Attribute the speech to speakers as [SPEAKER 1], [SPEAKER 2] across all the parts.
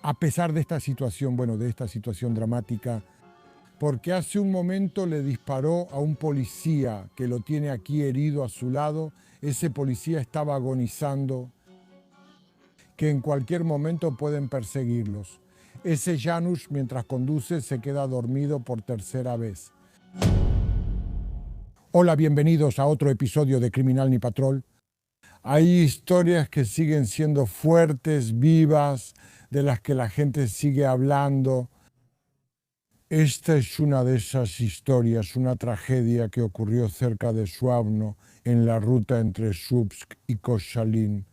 [SPEAKER 1] a pesar de esta situación, de esta situación dramática, porque hace un momento le disparó a un policía que lo tiene aquí herido a su lado. Ese policía estaba agonizando, que en cualquier momento pueden perseguirlos. Ese Janusz, mientras conduce, se queda dormido por tercera vez. Hola, bienvenidos a otro episodio de Criminal Ni Patrol. Hay historias que siguen siendo fuertes, vivas, de las que la gente sigue hablando. Esta es una de esas historias, una tragedia que ocurrió cerca de Suavno, en la ruta entre Słupsk y Koszalin.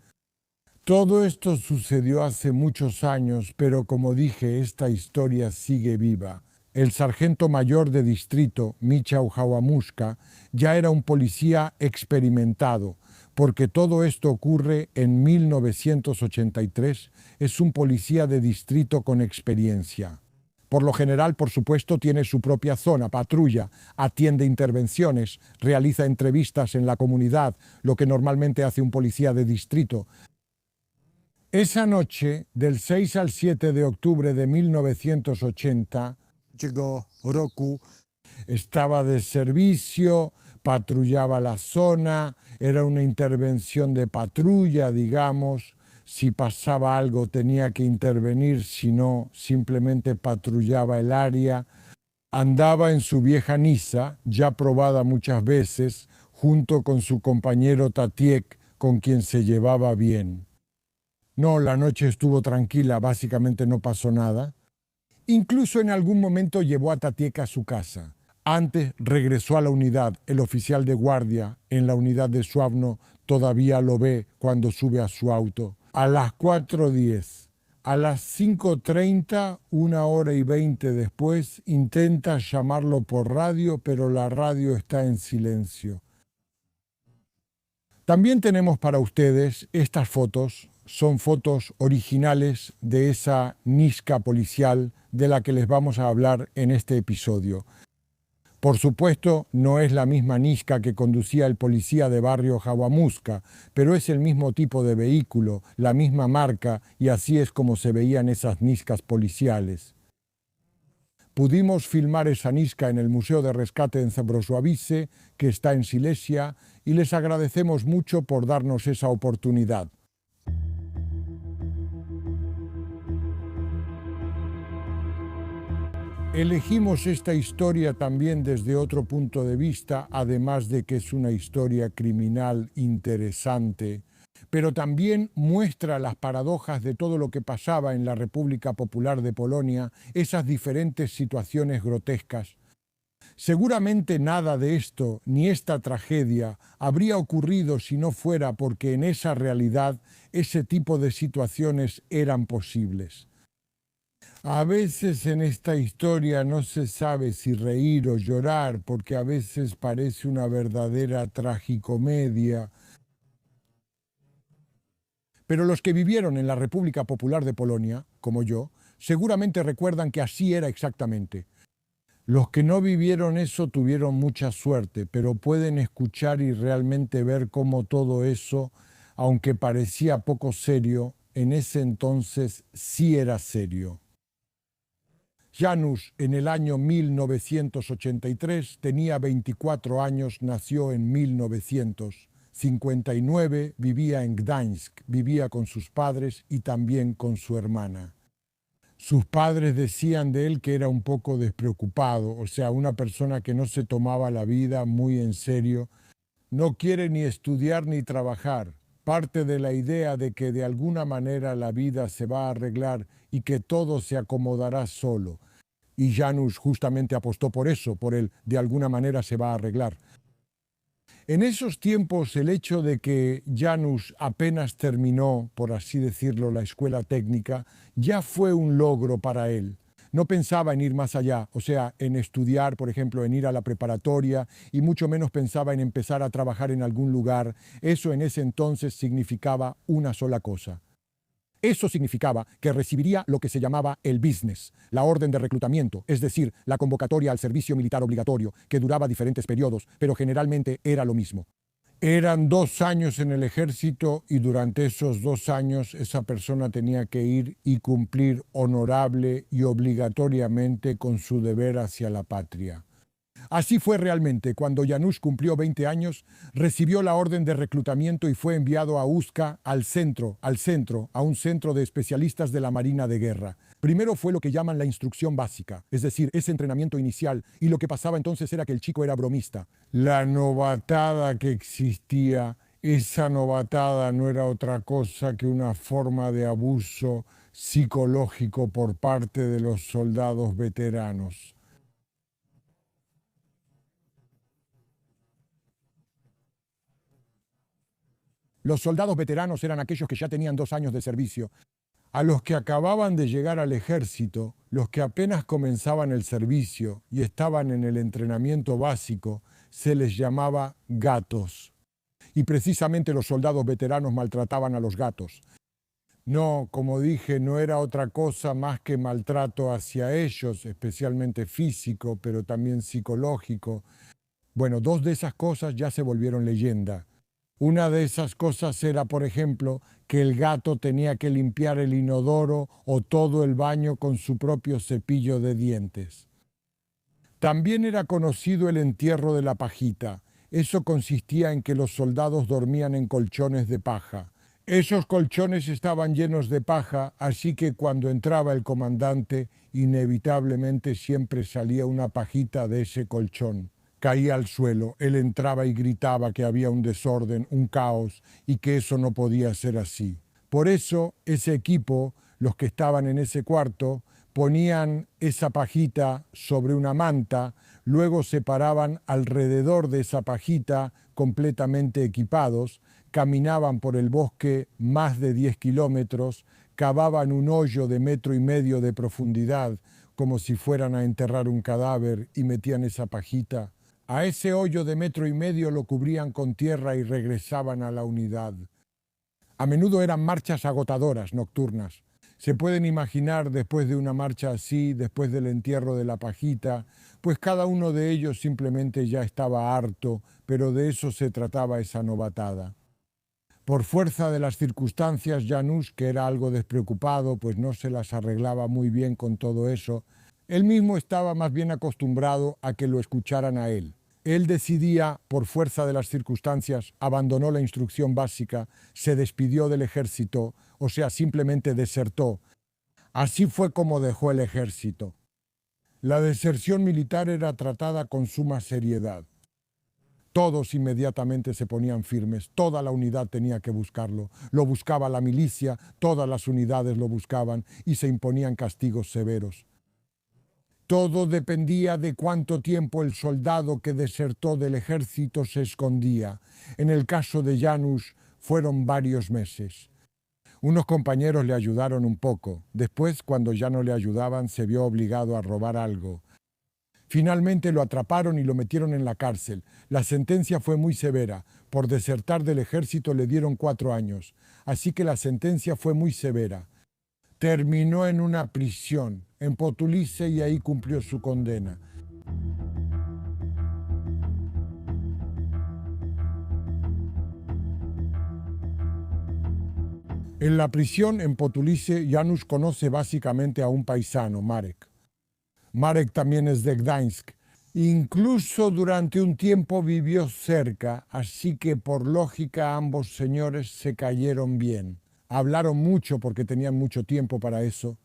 [SPEAKER 1] Todo esto sucedió hace muchos años, pero como dije, esta historia sigue viva. El sargento mayor de distrito, Michał Hałamuszka, ya era un policía experimentado, porque todo esto ocurre en 1983. Es un policía de distrito con experiencia. Por lo general, por supuesto, tiene su propia zona, patrulla, atiende intervenciones, realiza entrevistas en la comunidad, lo que normalmente hace un policía de distrito. Esa noche, del 6 al 7 de octubre de 1980, llegó Roku, estaba de servicio, patrullaba la zona, era una intervención de patrulla, digamos. Si pasaba algo tenía que intervenir, si no, simplemente patrullaba el área. Andaba en su vieja Nisa, ya probada muchas veces, junto con su compañero Tatiek, con quien se llevaba bien. No, la noche estuvo tranquila, básicamente no pasó nada. Incluso en algún momento llevó a Tatiek a su casa. Antes regresó a la unidad. El oficial de guardia en la unidad de Suavno todavía lo ve cuando sube a su auto. A las 4:10. A las 5:30, 1:20 después, intenta llamarlo por radio, pero la radio está en silencio. También tenemos para ustedes estas fotos. Son fotos originales de esa Niska policial de la que les vamos a hablar en este episodio. Por supuesto, no es la misma Niska que conducía el policía de barrio Hałamuszka, pero es el mismo tipo de vehículo, la misma marca, y así es como se veían esas Niskas policiales. Pudimos filmar esa Niska en el Museo de Rescate en Zabrosławice, que está en Silesia, y les agradecemos mucho por darnos esa oportunidad. Elegimos esta historia también desde otro punto de vista, además de que es una historia criminal interesante, pero también muestra las paradojas de todo lo que pasaba en la República Popular de Polonia, esas diferentes situaciones grotescas. Seguramente nada de esto, ni esta tragedia, habría ocurrido si no fuera porque en esa realidad ese tipo de situaciones eran posibles. A veces en esta historia no se sabe si reír o llorar, porque a veces parece una verdadera tragicomedia. Pero los que vivieron en la República Popular de Polonia, como yo, seguramente recuerdan que así era exactamente. Los que no vivieron eso tuvieron mucha suerte, pero pueden escuchar y realmente ver cómo todo eso, aunque parecía poco serio, en ese entonces sí era serio. Janusz, en el año 1983, tenía 24 años, nació en 1959, vivía en Gdańsk, vivía con sus padres y también con su hermana. Sus padres decían de él que era un poco despreocupado, o sea, una persona que no se tomaba la vida muy en serio, no quiere ni estudiar ni trabajar. Parte de la idea de que de alguna manera la vida se va a arreglar y que todo se acomodará solo. Y Janusz justamente apostó por eso, por el de alguna manera se va a arreglar. En esos tiempos, el hecho de que Janusz apenas terminó, por así decirlo, la escuela técnica, ya fue un logro para él. No pensaba en ir más allá, o sea, en estudiar, por ejemplo, en ir a la preparatoria, y mucho menos pensaba en empezar a trabajar en algún lugar. Eso en ese entonces significaba una sola cosa. Eso significaba que recibiría lo que se llamaba el business, la orden de reclutamiento, es decir, la convocatoria al servicio militar obligatorio, que duraba diferentes periodos, pero generalmente era lo mismo. Eran 2 años en el ejército y durante esos 2 años esa persona tenía que ir y cumplir honorable y obligatoriamente con su deber hacia la patria. Así fue realmente. Cuando Janusz cumplió 20 años, recibió la orden de reclutamiento y fue enviado a Usca, a un centro de especialistas de la Marina de Guerra. Primero fue lo que llaman la instrucción básica, es decir, ese entrenamiento inicial, y lo que pasaba entonces era que el chico era bromista. La novatada que existía, esa novatada no era otra cosa que una forma de abuso psicológico por parte de los soldados veteranos. Los soldados veteranos eran aquellos que ya tenían 2 años de servicio. A los que acababan de llegar al ejército, los que apenas comenzaban el servicio y estaban en el entrenamiento básico, se les llamaba gatos. Y precisamente los soldados veteranos maltrataban a los gatos. No, como dije, no era otra cosa más que maltrato hacia ellos, especialmente físico, pero también psicológico. Bueno, 2 de esas cosas ya se volvieron leyenda. Una de esas cosas era, por ejemplo, que el gato tenía que limpiar el inodoro o todo el baño con su propio cepillo de dientes. También era conocido el entierro de la pajita. Eso consistía en que los soldados dormían en colchones de paja. Esos colchones estaban llenos de paja, así que cuando entraba el comandante, inevitablemente siempre salía una pajita de ese colchón. Caía al suelo, él entraba y gritaba que había un desorden, un caos, y que eso no podía ser así. Por eso ese equipo, los que estaban en ese cuarto, ponían esa pajita sobre una manta, luego se paraban alrededor de esa pajita completamente equipados, caminaban por el bosque más de 10 kilómetros, cavaban un hoyo de 1,5 metros de profundidad, como si fueran a enterrar un cadáver, y metían esa pajita. A ese hoyo de 1,5 metros lo cubrían con tierra y regresaban a la unidad. A menudo eran marchas agotadoras, nocturnas. Se pueden imaginar después de una marcha así, después del entierro de la pajita, pues cada uno de ellos simplemente ya estaba harto, pero de eso se trataba esa novatada. Por fuerza de las circunstancias, Janusz, que era algo despreocupado, pues no se las arreglaba muy bien con todo eso, él mismo estaba más bien acostumbrado a que lo escucharan a él. Él decidía, por fuerza de las circunstancias, abandonó la instrucción básica, se despidió del ejército, o sea, simplemente desertó. Así fue como dejó el ejército. La deserción militar era tratada con suma seriedad. Todos inmediatamente se ponían firmes, toda la unidad tenía que buscarlo, lo buscaba la milicia, todas las unidades lo buscaban y se imponían castigos severos. Todo dependía de cuánto tiempo el soldado que desertó del ejército se escondía. En el caso de Janusz fueron varios meses. Unos compañeros le ayudaron un poco. Después, cuando ya no le ayudaban, se vio obligado a robar algo. Finalmente lo atraparon y lo metieron en la cárcel. La sentencia fue muy severa. Por desertar del ejército le dieron 4 años. Así que la sentencia fue muy severa. Terminó en una prisión, en Potulice, y ahí cumplió su condena. En la prisión en Potulice, Janusz conoce básicamente a un paisano, Marek. Marek también es de Gdańsk. Incluso durante un tiempo vivió cerca, así que por lógica ambos señores se cayeron bien. Hablaron mucho porque tenían mucho tiempo para eso.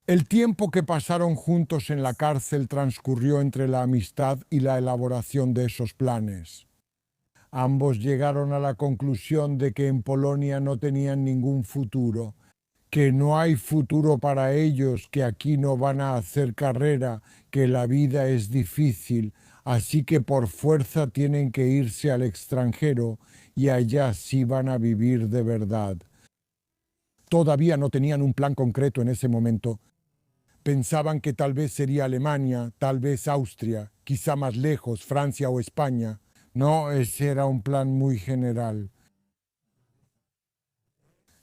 [SPEAKER 1] El tiempo que pasaron juntos en la cárcel transcurrió entre la amistad y la elaboración de esos planes. Ambos llegaron a la conclusión de que en Polonia no tenían ningún futuro, que no hay futuro para ellos, que aquí no van a hacer carrera, que la vida es difícil, así que por fuerza tienen que irse al extranjero y allá sí van a vivir de verdad. Todavía no tenían un plan concreto en ese momento. Pensaban que tal vez sería Alemania, tal vez Austria, quizá más lejos, Francia o España. No, ese era un plan muy general.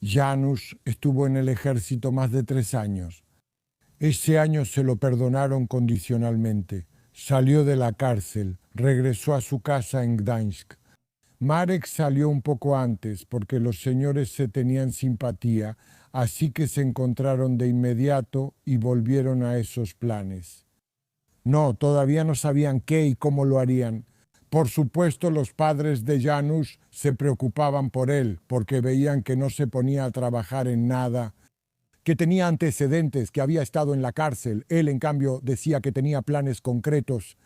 [SPEAKER 1] Janusz estuvo en el ejército más de 3 años. Ese año se lo perdonaron condicionalmente. Salió de la cárcel, regresó a su casa en Gdańsk. Marek salió un poco antes porque los señores se tenían simpatía, así que se encontraron de inmediato y volvieron a esos planes. No, todavía no sabían qué y cómo lo harían. Por supuesto, los padres de Janusz se preocupaban por él, porque veían que no se ponía a trabajar en nada, que tenía antecedentes, que había estado en la cárcel. Él, en cambio, decía que tenía planes concretos.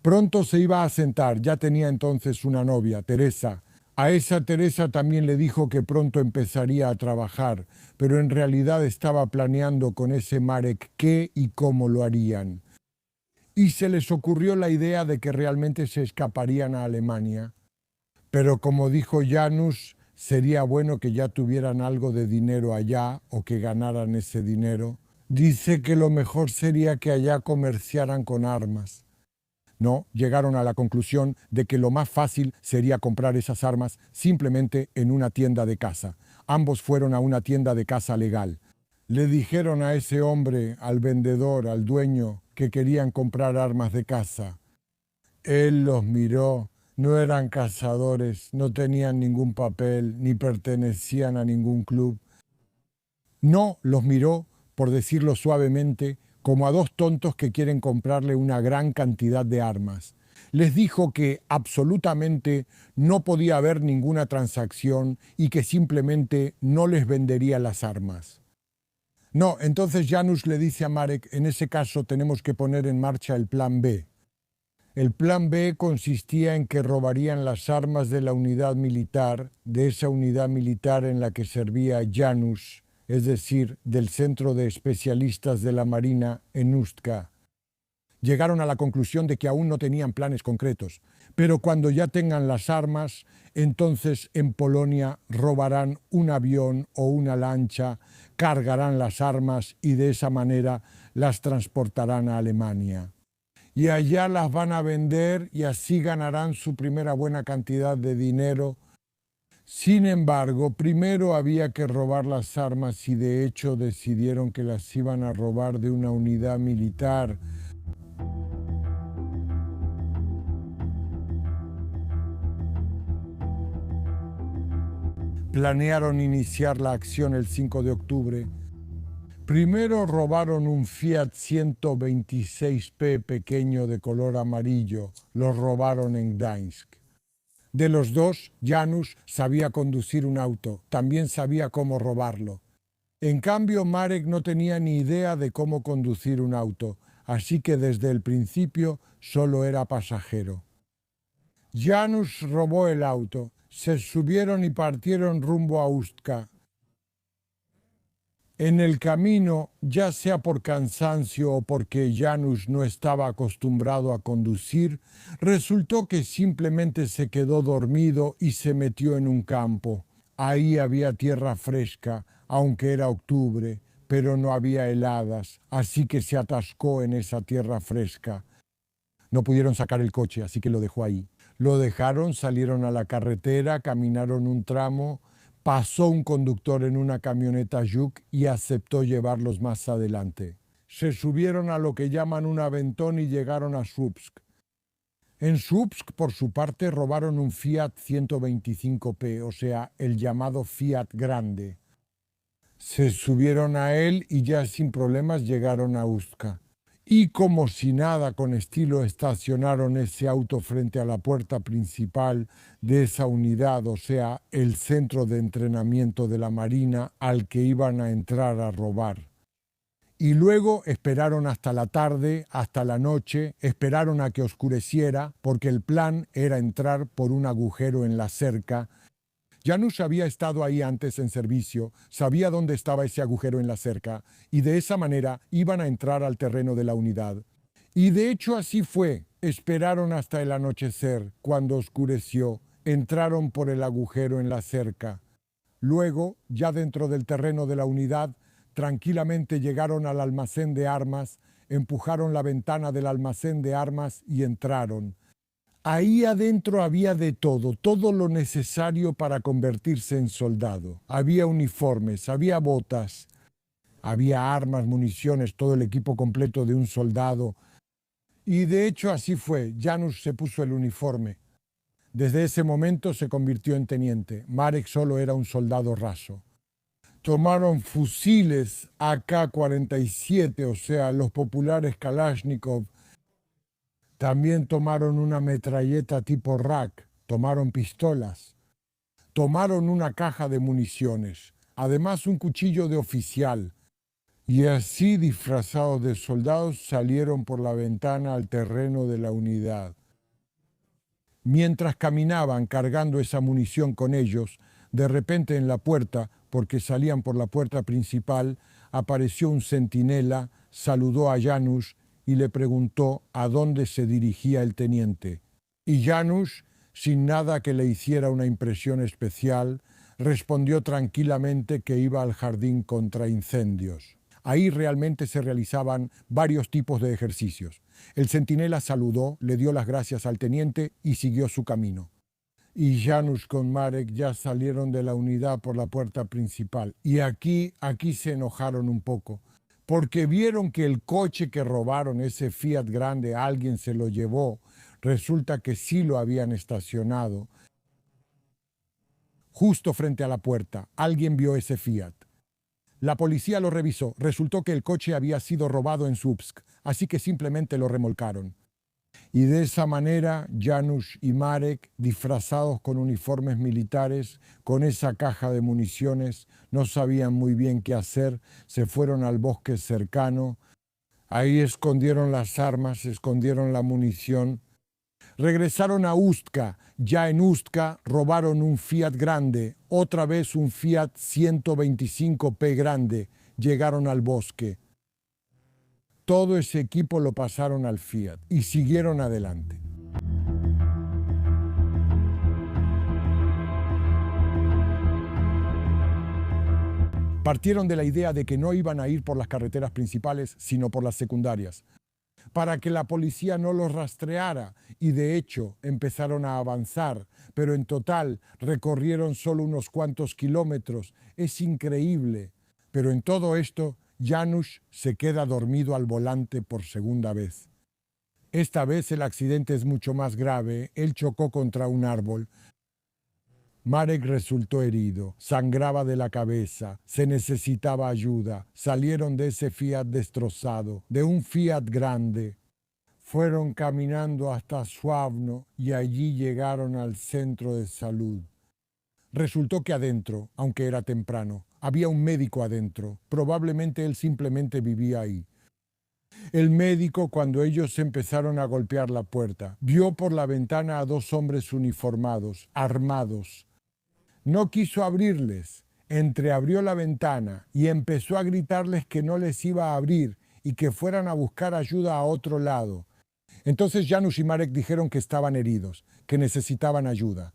[SPEAKER 1] Pronto se iba a sentar, ya tenía entonces una novia, Teresa. A esa Teresa también le dijo que pronto empezaría a trabajar, pero en realidad estaba planeando con ese Marek qué y cómo lo harían. Y se les ocurrió la idea de que realmente se escaparían a Alemania. Pero como dijo Janusz, sería bueno que ya tuvieran algo de dinero allá o que ganaran ese dinero. Dice que lo mejor sería que allá comerciaran con armas. No, llegaron a la conclusión de que lo más fácil sería comprar esas armas simplemente en una tienda de caza. Ambos fueron a una tienda de caza legal. Le dijeron a ese hombre, al vendedor, al dueño, que querían comprar armas de caza. Él los miró, no eran cazadores, no tenían ningún papel, ni pertenecían a ningún club. No los miró, por decirlo suavemente, como a dos tontos que quieren comprarle una gran cantidad de armas. Les dijo que absolutamente no podía haber ninguna transacción y que simplemente no les vendería las armas. No, entonces Janusz le dice a Marek, en ese caso tenemos que poner en marcha el plan B. El plan B consistía en que robarían las armas de la unidad militar, de esa unidad militar en la que servía Janusz, es decir, del Centro de Especialistas de la Marina en Ustka. Llegaron a la conclusión de que aún no tenían planes concretos, pero cuando ya tengan las armas, entonces en Polonia robarán un avión o una lancha, cargarán las armas y de esa manera las transportarán a Alemania. Y allá las van a vender y así ganarán su primera buena cantidad de dinero. Sin embargo, primero había que robar las armas y de hecho decidieron que las iban a robar de una unidad militar. Planearon iniciar la acción el 5 de octubre. Primero robaron un Fiat 126P pequeño de color amarillo. Lo robaron en Gdańsk. De los dos, Janusz sabía conducir un auto, también sabía cómo robarlo. En cambio, Marek no tenía ni idea de cómo conducir un auto, así que desde el principio solo era pasajero. Janusz robó el auto, se subieron y partieron rumbo a Ustka. En el camino, ya sea por cansancio o porque Janusz no estaba acostumbrado a conducir, resultó que simplemente se quedó dormido y se metió en un campo. Ahí había tierra fresca, aunque era octubre, pero no había heladas, así que se atascó en esa tierra fresca. No pudieron sacar el coche, así que lo dejó ahí. Lo dejaron, salieron a la carretera, caminaron un tramo. Pasó un conductor en una camioneta Yuk y aceptó llevarlos más adelante. Se subieron a lo que llaman un aventón y llegaron a Słupsk. En Słupsk, por su parte, robaron un Fiat 125P, o sea, el llamado Fiat Grande. Se subieron a él y ya sin problemas llegaron a Ustka. Y como si nada, con estilo, estacionaron ese auto frente a la puerta principal de esa unidad, o sea, el centro de entrenamiento de la Marina al que iban a entrar a robar. Y luego esperaron hasta la tarde, hasta la noche, esperaron a que oscureciera, porque el plan era entrar por un agujero en la cerca. Janusz había estado ahí antes en servicio, sabía dónde estaba ese agujero en la cerca y de esa manera iban a entrar al terreno de la unidad. Y de hecho así fue. Esperaron hasta el anochecer. Cuando oscureció, entraron por el agujero en la cerca. Luego, ya dentro del terreno de la unidad, tranquilamente llegaron al almacén de armas, empujaron la ventana del almacén de armas y entraron. Ahí adentro había de todo, todo lo necesario para convertirse en soldado. Había uniformes, había botas, había armas, municiones, todo el equipo completo de un soldado. Y de hecho así fue. Janusz se puso el uniforme. Desde ese momento se convirtió en teniente. Marek solo era un soldado raso. Tomaron fusiles AK-47, o sea, los populares Kalashnikov. También tomaron una metralleta tipo RAK, tomaron pistolas, tomaron una caja de municiones, además un cuchillo de oficial. Y así, disfrazados de soldados, salieron por la ventana al terreno de la unidad. Mientras caminaban cargando esa munición con ellos, de repente en la puerta, porque salían por la puerta principal, apareció un centinela, saludó a Janusz y le preguntó a dónde se dirigía el teniente. Y Janusz, sin nada que le hiciera una impresión especial, respondió tranquilamente que iba al jardín contra incendios. Ahí realmente se realizaban varios tipos de ejercicios. El centinela saludó, le dio las gracias al teniente y siguió su camino. Y Janusz con Marek ya salieron de la unidad por la puerta principal. Y aquí se enojaron un poco, porque vieron que el coche que robaron, ese Fiat grande, alguien se lo llevó. Resulta que sí lo habían estacionado justo frente a la puerta. Alguien vio ese Fiat. La policía lo revisó. Resultó que el coche había sido robado en Słupsk, así que simplemente lo remolcaron. Y de esa manera, Janusz y Marek, disfrazados con uniformes militares, con esa caja de municiones, no sabían muy bien qué hacer, se fueron al bosque cercano. Ahí escondieron las armas, escondieron la munición. Regresaron a Ustka. Ya en Ustka robaron un Fiat grande, otra vez un Fiat 125P grande. Llegaron al bosque. Todo ese equipo lo pasaron al Fiat y siguieron adelante. Partieron de la idea de que no iban a ir por las carreteras principales, sino por las secundarias, para que la policía no los rastreara, y de hecho empezaron a avanzar, pero en total recorrieron solo unos cuantos kilómetros. Es increíble. Pero en todo esto, Janusz se queda dormido al volante por segunda vez. Esta vez el accidente es mucho más grave. Él chocó contra un árbol. Marek resultó herido, sangraba de la cabeza, se necesitaba ayuda. Salieron de ese Fiat destrozado, de un Fiat grande. Fueron caminando hasta Sławno y allí llegaron al centro de salud. Resultó que adentro, aunque era temprano, había un médico adentro. Probablemente él simplemente vivía ahí. El médico, cuando ellos empezaron a golpear la puerta, vio por la ventana a dos hombres uniformados, armados. No quiso abrirles, entreabrió la ventana y empezó a gritarles que no les iba a abrir y que fueran a buscar ayuda a otro lado. Entonces Janusz y Marek dijeron que estaban heridos, que necesitaban ayuda.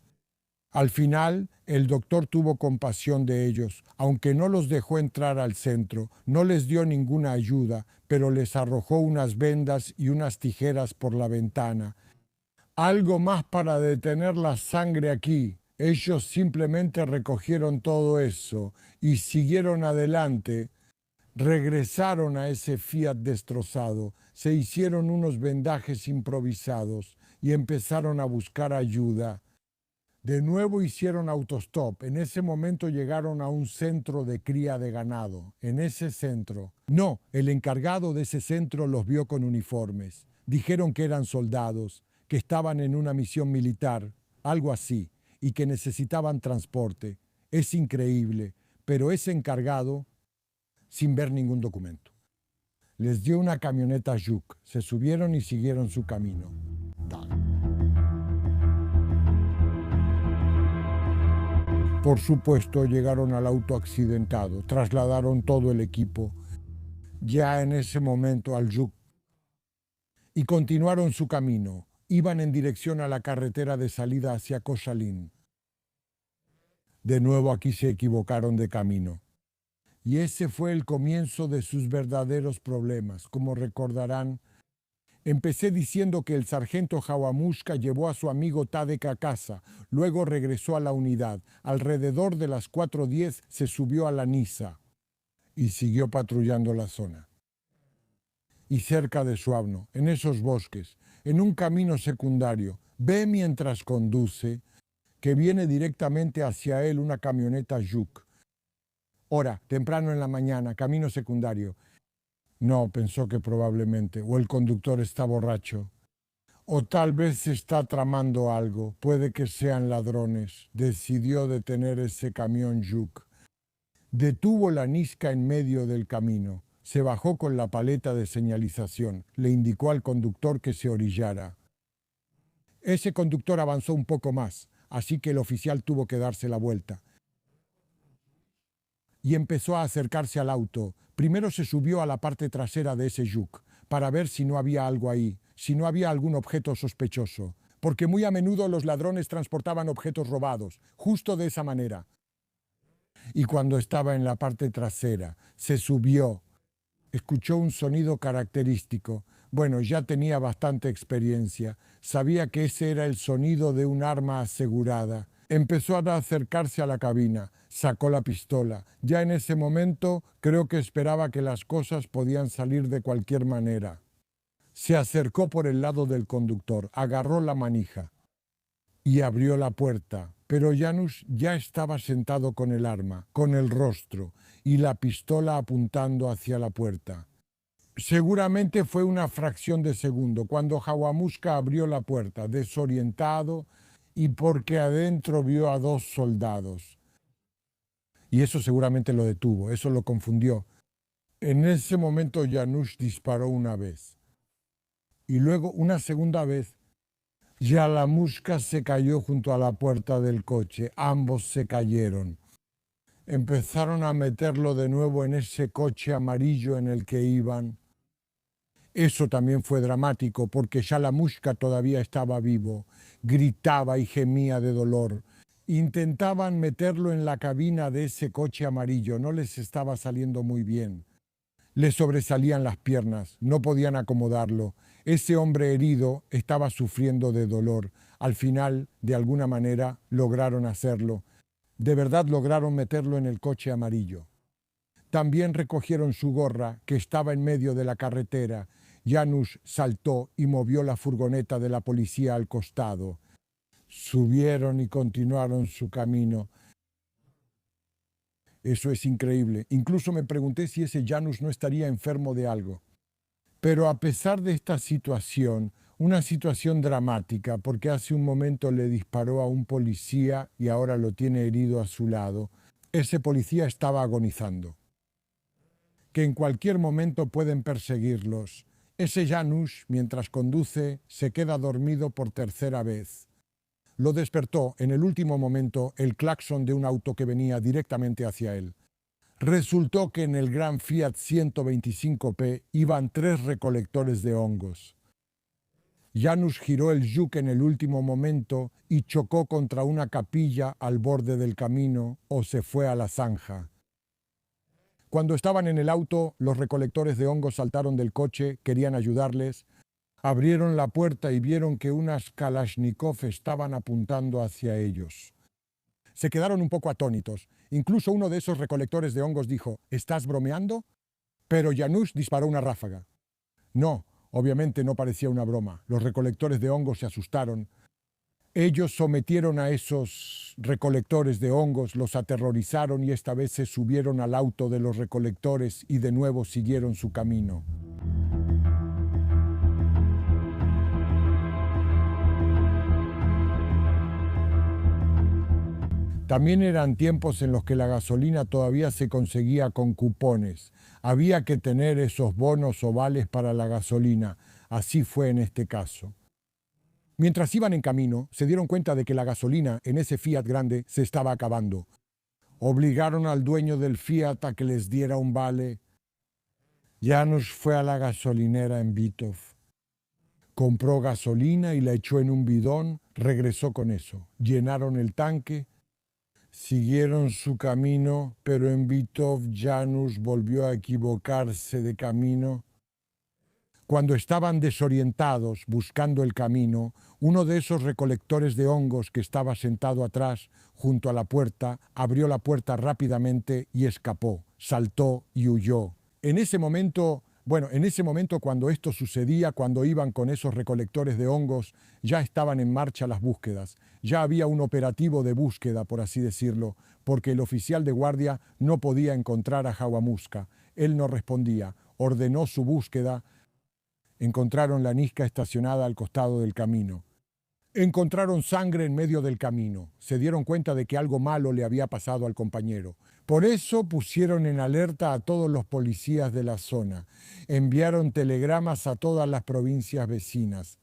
[SPEAKER 1] Al final, el doctor tuvo compasión de ellos, aunque no los dejó entrar al centro, no les dio ninguna ayuda, pero les arrojó unas vendas y unas tijeras por la ventana. Algo más para detener la sangre aquí. Ellos simplemente recogieron todo eso y siguieron adelante. Regresaron a ese Fiat destrozado, se hicieron unos vendajes improvisados y empezaron a buscar ayuda. De nuevo hicieron autostop. En ese momento llegaron a un centro de cría de ganado. En ese centro. No, el encargado de ese centro los vio con uniformes. Dijeron que eran soldados, que estaban en una misión militar, algo así, y que necesitaban transporte. Es increíble, pero ese encargado, sin ver ningún documento, les dio una camioneta Juk. Se subieron y siguieron su camino. Por supuesto, llegaron al auto accidentado, trasladaron todo el equipo, ya en ese momento al Juk, y continuaron su camino. Iban en dirección a la carretera de salida hacia Koszalin. De nuevo aquí se equivocaron de camino. Y ese fue el comienzo de sus verdaderos problemas. Como recordarán, empecé diciendo que el sargento Jawamushka llevó a su amigo Tadek a casa, luego regresó a la unidad. Alrededor de las 4:10 se subió a la Nisa y siguió patrullando la zona. Y cerca de Sławno, en esos bosques, en un camino secundario, Ve mientras conduce que viene directamente hacia él una camioneta Juke. Hora, temprano en la mañana, camino secundario. No, pensó que probablemente, o el conductor está borracho, o tal vez se está tramando algo, puede que sean ladrones. Decidió detener ese camión Juke. Detuvo la Nisca en medio del camino. Se bajó con la paleta de señalización. Le indicó al conductor que se orillara. Ese conductor avanzó un poco más, así que el oficial tuvo que darse la vuelta. Y empezó a acercarse al auto. Primero se subió a la parte trasera de ese Juke para ver si no había algo ahí, si no había algún objeto sospechoso, porque muy a menudo los ladrones transportaban objetos robados, justo de esa manera. Y cuando estaba en la parte trasera, se subió, escuchó un sonido característico. Bueno, ya tenía bastante experiencia, sabía que ese era el sonido de un arma asegurada. Empezó a acercarse a la cabina, sacó la pistola. Ya en ese momento creo que esperaba que las cosas podían salir de cualquier manera. Se acercó por el lado del conductor, agarró la manija y abrió la puerta. Pero Janusz ya estaba sentado con el arma, con el rostro y la pistola apuntando hacia la puerta. Seguramente fue una fracción de segundo cuando Hawamuska abrió la puerta, desorientado y porque adentro vio a dos soldados. Y eso seguramente lo detuvo, eso lo confundió. En ese momento Janusz disparó una vez. Y luego una segunda vez. Ya la musca se cayó junto a la puerta del coche. Ambos se cayeron. Empezaron a meterlo de nuevo en ese coche amarillo en el que iban. Eso también fue dramático porque ya la musca todavía estaba vivo. Gritaba y gemía de dolor. Intentaban meterlo en la cabina de ese coche amarillo. No les estaba saliendo muy bien. Le sobresalían las piernas, no podían acomodarlo. Ese hombre herido estaba sufriendo de dolor. Al final, de alguna manera, lograron hacerlo. De verdad lograron meterlo en el coche amarillo. También recogieron su gorra, que estaba en medio de la carretera. Janusz saltó y movió la furgoneta de la policía al costado. Subieron y continuaron su camino. Eso es increíble. Incluso me pregunté si ese Janusz no estaría enfermo de algo. Pero a pesar de esta situación, una situación dramática, porque hace un momento le disparó a un policía y ahora lo tiene herido a su lado, ese policía estaba agonizando. Que en cualquier momento pueden perseguirlos. Ese Janusz, mientras conduce, se queda dormido por tercera vez. Lo despertó en el último momento el claxon de un auto que venía directamente hacia él. Resultó que en el gran Fiat 125P iban 3 recolectores de hongos. Janusz giró el Juke en el último momento y chocó contra una capilla al borde del camino o se fue a la zanja. Cuando estaban en el auto, los recolectores de hongos saltaron del coche, querían ayudarles. Abrieron la puerta y vieron que unas Kalashnikov estaban apuntando hacia ellos. Se quedaron un poco atónitos. Incluso uno de esos recolectores de hongos dijo, ¿estás bromeando? Pero Janusz disparó una ráfaga. No, obviamente no parecía una broma. Los recolectores de hongos se asustaron. Ellos sometieron a esos recolectores de hongos, los aterrorizaron y esta vez se subieron al auto de los recolectores y de nuevo siguieron su camino. También eran tiempos en los que la gasolina todavía se conseguía con cupones. Había que tener esos bonos o vales para la gasolina. Así fue en este caso. Mientras iban en camino, se dieron cuenta de que la gasolina en ese Fiat grande se estaba acabando. Obligaron al dueño del Fiat a que les diera un vale. Janusz fue a la gasolinera en Vitov. Compró gasolina y la echó en un bidón, regresó con eso. Llenaron el tanque. Siguieron su camino, pero en Vitov Janusz volvió a equivocarse de camino. Cuando estaban desorientados buscando el camino, uno de esos recolectores de hongos que estaba sentado atrás, junto a la puerta, abrió la puerta rápidamente y escapó, saltó y huyó. En ese momento, Bueno, en ese momento cuando esto sucedía, cuando iban con esos recolectores de hongos, ya estaban en marcha las búsquedas. Ya había un operativo de búsqueda, por así decirlo, porque el oficial de guardia no podía encontrar a Jawamuska. Él no respondía. Ordenó su búsqueda. Encontraron la Niska estacionada al costado del camino. Encontraron sangre en medio del camino. Se dieron cuenta de que algo malo le había pasado al compañero. Por eso pusieron en alerta a todos los policías de la zona. Enviaron telegramas a todas las provincias vecinas.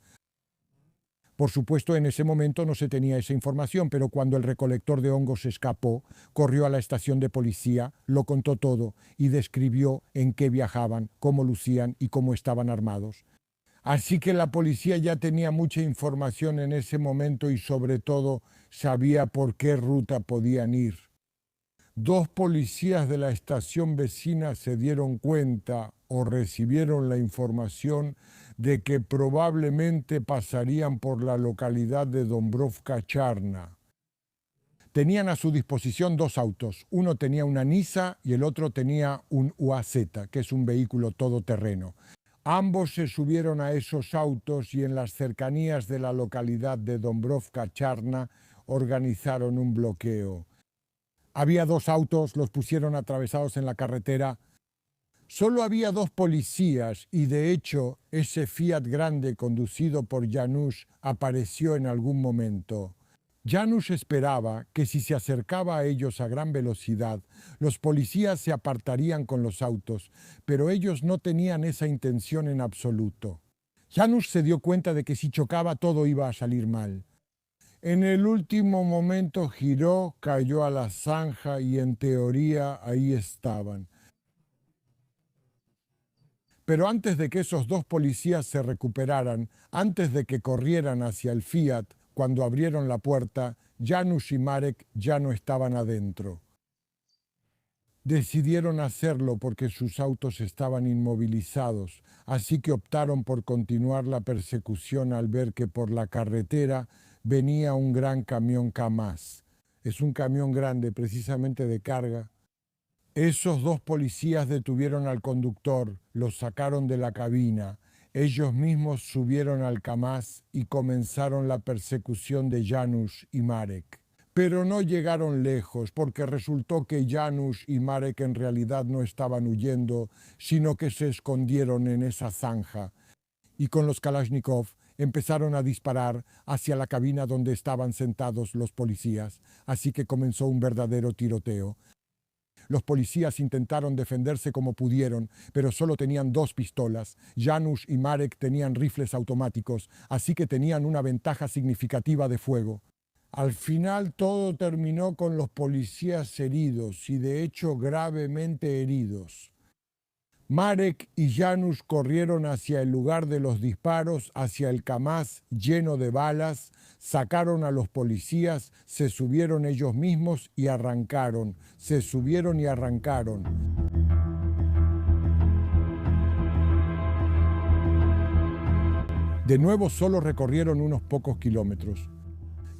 [SPEAKER 1] Por supuesto, en ese momento no se tenía esa información, pero cuando el recolector de hongos escapó, corrió a la estación de policía, lo contó todo y describió en qué viajaban, cómo lucían y cómo estaban armados. Así que la policía ya tenía mucha información en ese momento y sobre todo sabía por qué ruta podían ir. Dos policías de la estación vecina se dieron cuenta o recibieron la información de que probablemente pasarían por la localidad de Dombrovka Charna. Tenían a su disposición dos autos. Uno tenía una Nissan y el otro tenía un UAZ, que es un vehículo todoterreno. Ambos se subieron a esos autos y en las cercanías de la localidad de Dombrovka Charna organizaron un bloqueo. Había dos autos, los pusieron atravesados en la carretera. Solo había dos policías y de hecho ese Fiat grande conducido por Janusz apareció en algún momento. Janusz esperaba que si se acercaba a ellos a gran velocidad, los policías se apartarían con los autos, pero ellos no tenían esa intención en absoluto. Janusz se dio cuenta de que si chocaba todo iba a salir mal. En el último momento giró, cayó a la zanja y en teoría ahí estaban. Pero antes de que esos dos policías se recuperaran, antes de que corrieran hacia el Fiat, cuando abrieron la puerta, Janusz y Marek ya no estaban adentro. Decidieron hacerlo porque sus autos estaban inmovilizados, así que optaron por continuar la persecución al ver que por la carretera venía un gran camión Kamaz. Es un camión grande, precisamente de carga. Esos dos policías detuvieron al conductor, lo sacaron de la cabina. Ellos mismos subieron al Kamaz y comenzaron la persecución de Janusz y Marek. Pero no llegaron lejos porque resultó que Janusz y Marek en realidad no estaban huyendo, sino que se escondieron en esa zanja. Y con los Kalashnikov empezaron a disparar hacia la cabina donde estaban sentados los policías, así que comenzó un verdadero tiroteo. Los policías intentaron defenderse como pudieron, pero solo tenían dos pistolas. Janusz y Marek tenían rifles automáticos, así que tenían una ventaja significativa de fuego. Al final todo terminó con los policías heridos y de hecho gravemente heridos. Marek y Janusz corrieron hacia el lugar de los disparos, hacia el Kamaz lleno de balas, sacaron a los policías, se subieron ellos mismos y arrancaron. Se subieron y arrancaron. De nuevo solo recorrieron unos pocos kilómetros.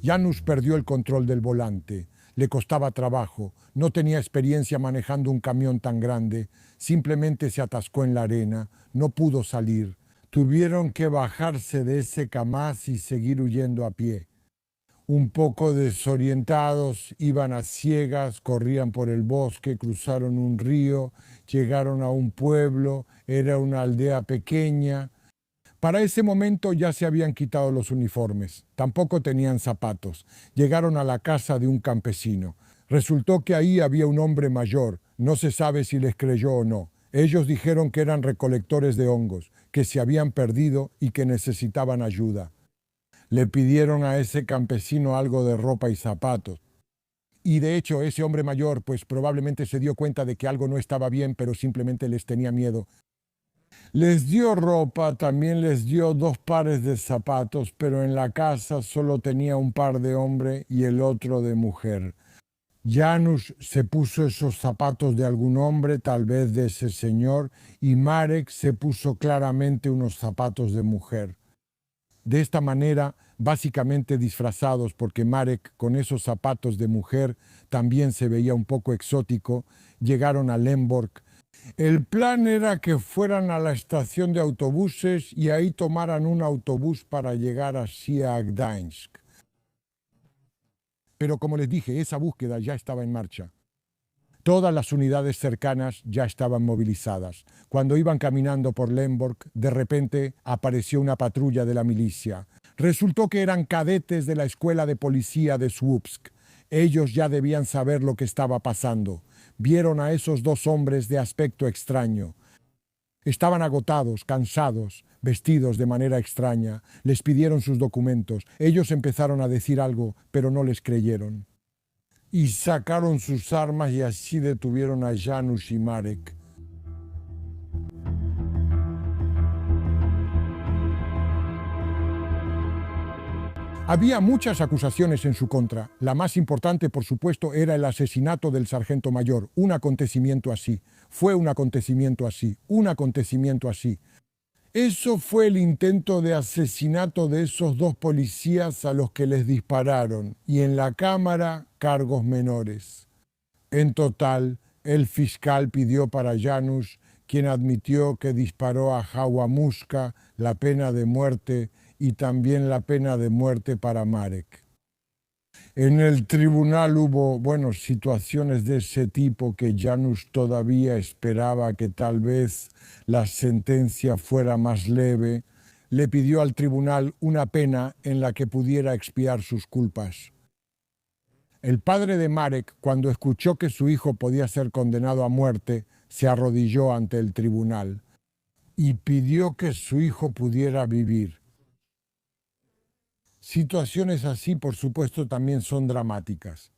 [SPEAKER 1] Janusz perdió el control del volante. Le costaba trabajo, no tenía experiencia manejando un camión tan grande, simplemente se atascó en la arena, no pudo salir. Tuvieron que bajarse de ese Kamaz y seguir huyendo a pie. Un poco desorientados, iban a ciegas, corrían por el bosque, cruzaron un río, llegaron a un pueblo, era una aldea pequeña. Para ese momento ya se habían quitado los uniformes, tampoco tenían zapatos. Llegaron a la casa de un campesino. Resultó que ahí había un hombre mayor, no se sabe si les creyó o no. Ellos dijeron que eran recolectores de hongos, que se habían perdido y que necesitaban ayuda. Le pidieron a ese campesino algo de ropa y zapatos. Y de hecho ese hombre mayor pues probablemente se dio cuenta de que algo no estaba bien, pero simplemente les tenía miedo. Les dio ropa, también les dio 2 pares de zapatos, pero en la casa solo tenía un par de hombre y el otro de mujer. Janusz se puso esos zapatos de algún hombre, tal vez de ese señor, y Marek se puso claramente unos zapatos de mujer. De esta manera, básicamente disfrazados, porque Marek con esos zapatos de mujer también se veía un poco exótico, llegaron a Lemborg. El plan era que fueran a la estación de autobuses y ahí tomaran un autobús para llegar así a Gdańsk. Pero como les dije, esa búsqueda ya estaba en marcha. Todas las unidades cercanas ya estaban movilizadas. Cuando iban caminando por Lemborg, de repente apareció una patrulla de la milicia. Resultó que eran cadetes de la escuela de policía de Słupsk. Ellos ya debían saber lo que estaba pasando. Vieron a esos dos hombres de aspecto extraño. Estaban agotados, cansados, vestidos de manera extraña. Les pidieron sus documentos. Ellos empezaron a decir algo, pero no les creyeron. Y sacaron sus armas y así detuvieron a Janusz y Marek. Había muchas acusaciones en su contra. La más importante, por supuesto, era el asesinato del sargento mayor. Un acontecimiento así. Fue un acontecimiento así. Un acontecimiento así. Eso fue el intento de asesinato de esos dos policías a los que les dispararon. Y en la cámara, cargos menores. En total, el fiscal pidió para Janusz, quien admitió que disparó a Hawamuska, la pena de muerte y también la pena de muerte para Marek. En el tribunal hubo, situaciones de ese tipo que Janusz todavía esperaba que tal vez la sentencia fuera más leve. Le pidió al tribunal una pena en la que pudiera expiar sus culpas. El padre de Marek, cuando escuchó que su hijo podía ser condenado a muerte, se arrodilló ante el tribunal y pidió que su hijo pudiera vivir. Situaciones así, por supuesto, también son dramáticas.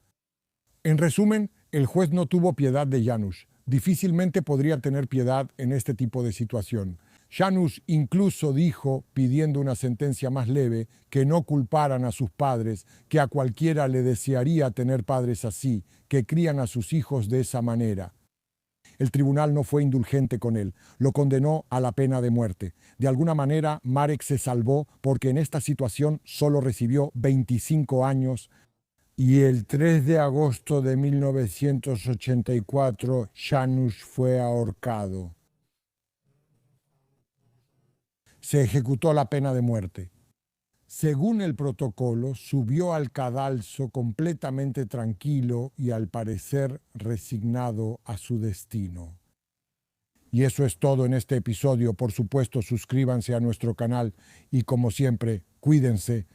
[SPEAKER 1] En resumen, el juez no tuvo piedad de Janusz. Difícilmente podría tener piedad en este tipo de situación. Janusz incluso dijo, pidiendo una sentencia más leve, que no culparan a sus padres, que a cualquiera le desearía tener padres así, que crían a sus hijos de esa manera. El tribunal no fue indulgente con él, lo condenó a la pena de muerte. De alguna manera, Marek se salvó porque en esta situación solo recibió 25 años y el 3 de agosto de 1984 Janusz fue ahorcado. Se ejecutó la pena de muerte. Según el protocolo, subió al cadalso completamente tranquilo y al parecer resignado a su destino. Y eso es todo en este episodio. Por supuesto, suscríbanse a nuestro canal y como siempre, cuídense